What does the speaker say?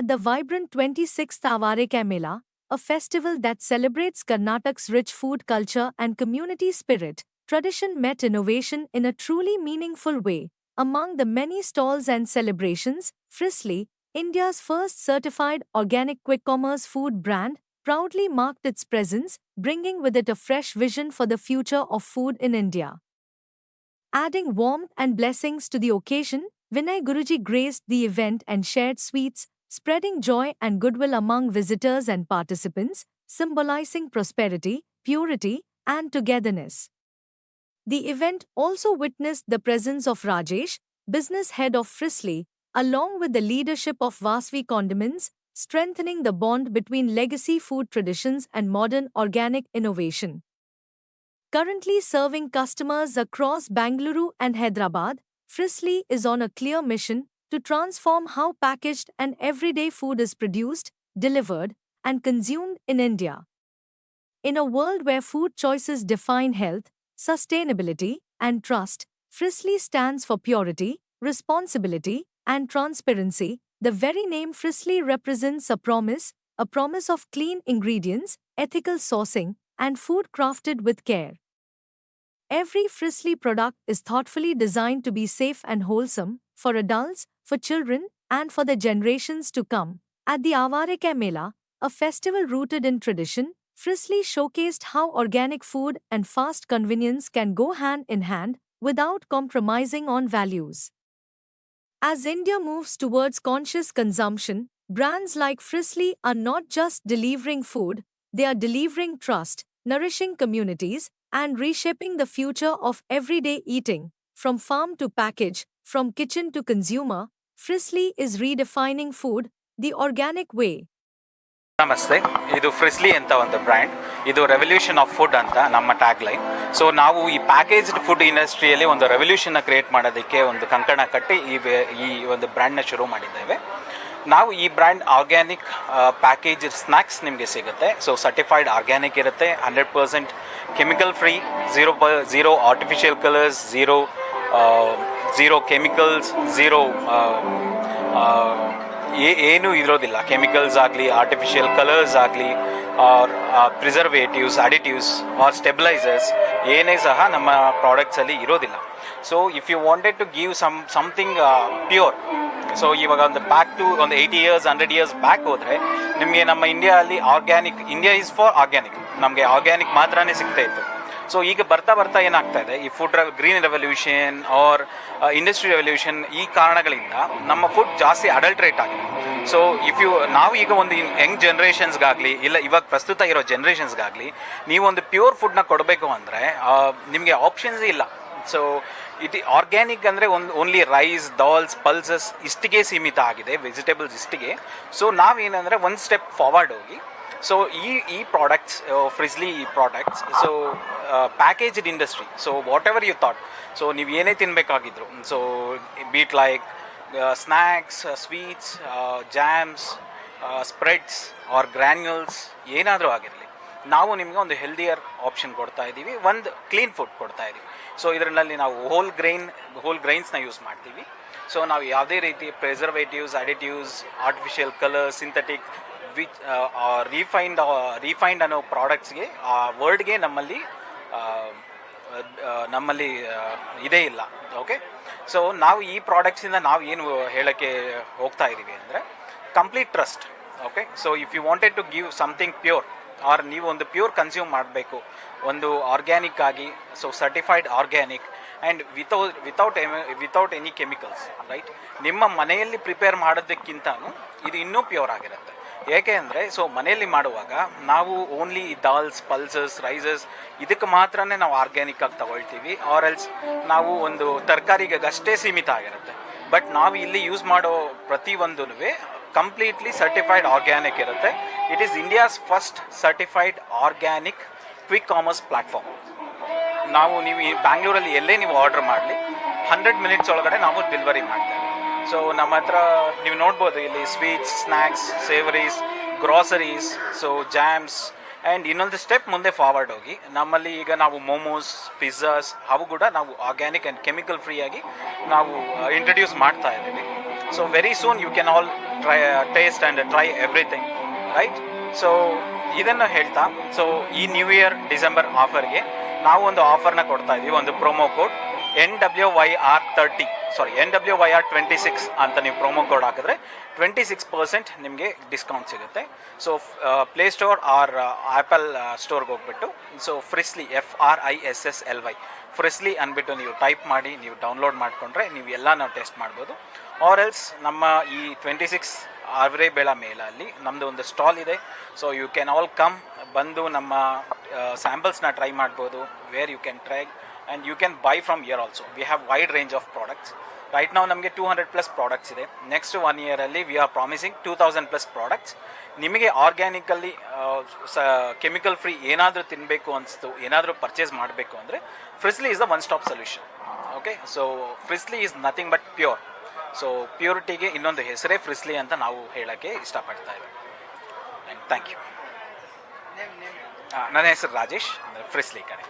at the vibrant 26th Avarika Mela, a festival that celebrates Karnataka's rich food culture and community spirit. Tradition met innovation in a truly meaningful way. Among the many stalls and celebrations, Frizzly, India's first certified organic quick commerce food brand, proudly marked its presence, bringing with it a fresh vision for the future of food in India. Adding warmth and blessings to the occasion, Vinay Guruji graced the event and shared sweets, spreading joy and goodwill among visitors and participants, symbolizing prosperity, purity, and togetherness. The event also witnessed the presence of Rajesh, business head of Frizzly, along with the leadership of Vasvi Condiments, strengthening the bond between legacy food traditions and modern organic innovation. Currently serving customers across Bangalore and Hyderabad, Frizzly is on a clear mission to transform how packaged and everyday food is produced, delivered, and consumed in India. In a world where food choices define health, sustainability, and trust, Frizzly stands for purity, responsibility, and transparency. The very name Frizzly represents a promise of clean ingredients, ethical sourcing, and food crafted with care. Every Frizzly product is thoughtfully designed to be safe and wholesome for adults, for children, and for the generations to come. At the Avarika Mela, a festival rooted in tradition, Frizzly showcased how organic food and fast convenience can go hand in hand without compromising on values. As India moves towards conscious consumption, brands like Frizzly are not just delivering food, they are delivering trust, nourishing communities, and reshaping the future of everyday eating. From farm to package, from kitchen to consumer, Frizzly is redefining food the organic way. ನಮಸ್ತೆ, ಇದು ಫ್ರಿಸ್ಲಿ ಅಂತ ಒಂದು brand. ಇದು revolution of food ಅಂತ ನಮ್ಮ tag line. So ನಾವು ಈ packaged food ಇಂಡಸ್ಟ್ರಿಯಲ್ಲಿ ಒಂದು ರೆವಲ್ಯೂಷನ್ನ ಕ್ರಿಯೇಟ್ ಮಾಡೋದಕ್ಕೆ ಒಂದು ಕಂಕಣ ಕಟ್ಟಿ ಈ ಒಂದು ಬ್ರ್ಯಾಂಡ್ನ ಶುರು ಮಾಡಿದ್ದೇವೆ. ನಾವು ಈ ಬ್ರ್ಯಾಂಡ್ ಆರ್ಗ್ಯಾನಿಕ್ ಪ್ಯಾಕೇಜ್ ಸ್ನ್ಯಾಕ್ಸ್ ನಿಮಗೆ ಸಿಗುತ್ತೆ. ಸೊ ಸರ್ಟಿಫೈಡ್ ಆರ್ಗ್ಯಾನಿಕ್ ಇರುತ್ತೆ, 100% chemical free, zero artificial colours, zero chemicals, zero ಏನೂ ಇರೋದಿಲ್ಲ. ಕೆಮಿಕಲ್ಸ್ ಆಗಲಿ, ಆರ್ಟಿಫಿಷಿಯಲ್ ಕಲರ್ಸ್ ಆಗಲಿ, or preservatives, additives or stabilisers ಏನೇ ಸಹ ನಮ್ಮ ಪ್ರಾಡಕ್ಟ್ಸಲ್ಲಿ ಇರೋದಿಲ್ಲ. So if you wanted to give something pure, so ಇವಾಗ ಒಂದು ಬ್ಯಾಕ್ ಟು ಒಂದು 80 years 100 years ಬ್ಯಾಕ್ ಹೋದರೆ ನಿಮಗೆ ನಮ್ಮ ಇಂಡಿಯಾದಲ್ಲಿ ಇಂಡಿಯಾ ಈಸ್ ಫಾರ್ ಆರ್ಗ್ಯಾನಿಕ್, ನಮಗೆ ಆರ್ಗ್ಯಾನಿಕ್ ಮಾತ್ರನೇ ಸಿಗ್ತಾ ಇತ್ತು. ಸೊ ಈಗ ಬರ್ತಾ ಬರ್ತಾ ಏನಾಗ್ತಾ ಇದೆ, ಈ food green revolution or industry revolution, ಈ ಕಾರಣಗಳಿಂದ ನಮ್ಮ ಫುಡ್ ಜಾಸ್ತಿ ಅಡಲ್ಟ್ರೇಟ್ ಆಗಿದೆ. ಸೊ ನಾವು ಈಗ ಒಂದು ಯಂಗ್ ಜನ್ರೇಷನ್ಸ್ಗಾಗಲಿ ಇಲ್ಲ ಇವಾಗ ಪ್ರಸ್ತುತ ಇರೋ ಜನ್ರೇಷನ್ಸ್ಗಾಗಲಿ ನೀವು ಒಂದು ಪ್ಯೂರ್ ಫುಡ್ನ ಕೊಡಬೇಕು ಅಂದರೆ ನಿಮಗೆ ಆಪ್ಷನ್ಸ್ ಇಲ್ಲ. ಸೊ ಆರ್ಗ್ಯಾನಿಕ್ ಅಂದರೆ ಓನ್ಲಿ ರೈಸ್, ದಾಲ್ಸ್, ಪಲ್ಸಸ್ ಇಷ್ಟಿಗೆ ಸೀಮಿತ ಆಗಿದೆ, ವೆಜಿಟೇಬಲ್ಸ್ ಇಷ್ಟಿಗೆ. ಸೊ ನಾವೇನಂದರೆ ಒಂದು ಸ್ಟೆಪ್ ಫಾರ್ವರ್ಡ್ ಹೋಗಿ, ಸೊ ಈ ಪ್ರಾಡಕ್ಟ್ಸ್ ಫ್ರಿಜ್ಲಿ ಈ products, so packaged industry, so whatever you thought, so ನೀವು ಏನೇ ತಿನ್ನಬೇಕಾಗಿದ್ರು, so be it like snacks, sweets, jams, spreads or granules ಏನಾದರೂ ಆಗಿರಲಿ, ನಾವು ನಿಮಗೆ ಒಂದು ಹೆಲ್ದಿಯರ್ ಆಪ್ಷನ್ ಕೊಡ್ತಾ ಇದ್ದೀವಿ, ಒಂದು ಕ್ಲೀನ್ ಫುಡ್ ಕೊಡ್ತಾ ಇದ್ದೀವಿ. ಸೊ ಇದರಲ್ಲಿ ನಾವು ಹೋಲ್ ಗ್ರೈನ್ಸ್ನ ಯೂಸ್ ಮಾಡ್ತೀವಿ. ಸೊ ನಾವು ಯಾವುದೇ ರೀತಿ preservatives, additives, artificial colour, synthetic, refined ಅನ್ನೋ ಪ್ರಾಡಕ್ಟ್ಸ್ಗೆ ಆ ವರ್ಡ್ಗೆ ನಮ್ಮಲ್ಲಿ ಇದೇ ಇಲ್ಲ. ಓಕೆ, ಸೊ ನಾವು ಈ ಪ್ರಾಡಕ್ಟ್ಸಿಂದ ನಾವು ಏನು ಹೇಳೋಕ್ಕೆ ಹೋಗ್ತಾ ಇದ್ದೀವಿ ಅಂದರೆ complete trust. Okay, so if you wanted to give something pure or ನೀವು ಒಂದು ಪ್ಯೂರ್ ಕನ್ಸ್ಯೂಮ್ ಮಾಡಬೇಕು ಒಂದು ಆರ್ಗ್ಯಾನಿಕ್ ಆಗಿ, ಸೊ certified organic and without any chemicals, right, ನಿಮ್ಮ ಮನೆಯಲ್ಲಿ ಪ್ರಿಪೇರ್ ಮಾಡೋದಕ್ಕಿಂತನೂ ಇದು ಇನ್ನೂ ಪ್ಯೂರ್ ಆಗಿರುತ್ತೆ. ಏಕೆ ಅಂದರೆ ಸೊ ಮನೆಯಲ್ಲಿ ಮಾಡುವಾಗ ನಾವು ಓನ್ಲಿ ದಾಲ್ಸ್, ಪಲ್ಸಸ್, ರೈಸಸ್ ಇದಕ್ಕೆ ಮಾತ್ರನೇ ನಾವು ಆರ್ಗ್ಯಾನಿಕ್ ಆಗಿ ತಗೊಳ್ತೀವಿ, ಆರ್ ಎಲ್ಸ್ ನಾವು ಒಂದು ತರಕಾರಿಗೆ ಅಷ್ಟೇ ಸೀಮಿತ ಆಗಿರುತ್ತೆ. ಬಟ್ ನಾವು ಇಲ್ಲಿ ಯೂಸ್ ಮಾಡೋ ಪ್ರತಿಯೊಂದೂ ಕಂಪ್ಲೀಟ್ಲಿ ಸರ್ಟಿಫೈಡ್ ಆರ್ಗ್ಯಾನಿಕ್ ಇರುತ್ತೆ. It is India's first certified organic quick commerce platform. ನೀವು ಈ ಬ್ಯಾಂಗ್ಳೂರಲ್ಲಿ ಎಲ್ಲೇ ನೀವು ಆರ್ಡರ್ ಮಾಡಲಿ 100 minutes ಒಳಗಡೆ ನಾವು ಡೆಲಿವರಿ ಮಾಡ್ತೇವೆ. ಸೊ ನಮ್ಮ ಹತ್ರ ನೀವು ನೋಡ್ಬೋದು ಇಲ್ಲಿ sweets, snacks, savouries, groceries, so jams and ಇನ್ನೊಂದು ಸ್ಟೆಪ್ ಮುಂದೆ ಫಾರ್ವರ್ಡ್ ಹೋಗಿ ನಮ್ಮಲ್ಲಿ ಈಗ ನಾವು ಮೋಮೋಸ್, ಪಿಜ್ಜಾಸ್ ಅವು ಕೂಡ ನಾವು ಆರ್ಗ್ಯಾನಿಕ್ ಆ್ಯಂಡ್ ಕೆಮಿಕಲ್ ಫ್ರೀ ಆಗಿ ನಾವು ಇಂಟ್ರಡ್ಯೂಸ್ ಮಾಡ್ತಾ ಇದ್ದೀವಿ. So very soon you can all taste and try everything right. So ಇದನ್ನು ಹೇಳ್ತಾ, ಸೊ ಈ ನ್ಯೂ ಇಯರ್ ಡಿಸೆಂಬರ್ ಆಫರ್ಗೆ ನಾವು ಒಂದು ಆಫರ್ನ ಕೊಡ್ತಾ ಇದ್ದೀವಿ, ಒಂದು ಪ್ರೊಮೋ ಕೋಡ್ NWYR30 NWYR26 ಅಂತ ನೀವು ಪ್ರೊಮೋ ಕೋಡ್ ಹಾಕಿದ್ರೆ 26% ನಿಮಗೆ ಡಿಸ್ಕೌಂಟ್ ಸಿಗುತ್ತೆ. ಸೊ ಪ್ಲೇಸ್ಟೋರ್ ಆರ್ ಆ್ಯಪಲ್ ಸ್ಟೋರ್ಗೆ ಹೋಗ್ಬಿಟ್ಟು ಸೊ ಫ್ರಿಸ್ಲಿ FRISSLY ಫ್ರಿಸ್ಲಿ ಅಂದ್ಬಿಟ್ಟು ನೀವು ಟೈಪ್ ಮಾಡಿ ನೀವು ಡೌನ್ಲೋಡ್ ಮಾಡಿಕೊಂಡ್ರೆ ನೀವು ಎಲ್ಲ ನಾವು ಟೆಸ್ಟ್ ಮಾಡ್ಬೋದು. ಆರ್ ಎಲ್ಸ್ ನಮ್ಮ ಈ 26 ಆವ್ರೇಬೇಳ ಮೇಲಲ್ಲಿ ನಮ್ಮದು ಒಂದು ಸ್ಟಾಲ್ ಇದೆ. So you can all come, ಬಂದು ನಮ್ಮ ಸ್ಯಾಂಪಲ್ಸ್ನ ಟ್ರೈ ಮಾಡ್ಬೋದು, where you can try and you can buy from here also. We have wide range of products. Right now ನಮಗೆ 200+ ಪ್ರಾಡಕ್ಟ್ಸ್ ಇದೆ. ನೆಕ್ಸ್ಟ್ 1 ಇಯರಲ್ಲಿ ವಿ ಆರ್ ಪ್ರಾಮಿಸಿಂಗ್ 2000+ ಪ್ರಾಡಕ್ಟ್ಸ್. ನಿಮಗೆ organically chemical free ಏನಾದರೂ ತಿನ್ನಬೇಕು ಅನಿಸ್ತು, ಏನಾದರೂ ಪರ್ಚೇಸ್ ಮಾಡಬೇಕು ಅಂದರೆ Frisly is the one stop solution. Okay, so Frisly is nothing but pure. So ಪ್ಯೂರಿಟಿಗೆ ಇನ್ನೊಂದು ಹೆಸರೇ ಫ್ರಿಸ್ಲಿ ಅಂತ ನಾವು ಹೇಳೋಕ್ಕೆ ಇಷ್ಟಪಡ್ತಾ ಇದ್ದೀವಿ. Thank you. ನನ್ನ ಹೆಸರು ರಾಜೇಶ್, ಫ್ರಿಸ್ಲಿ ಕಡೆ.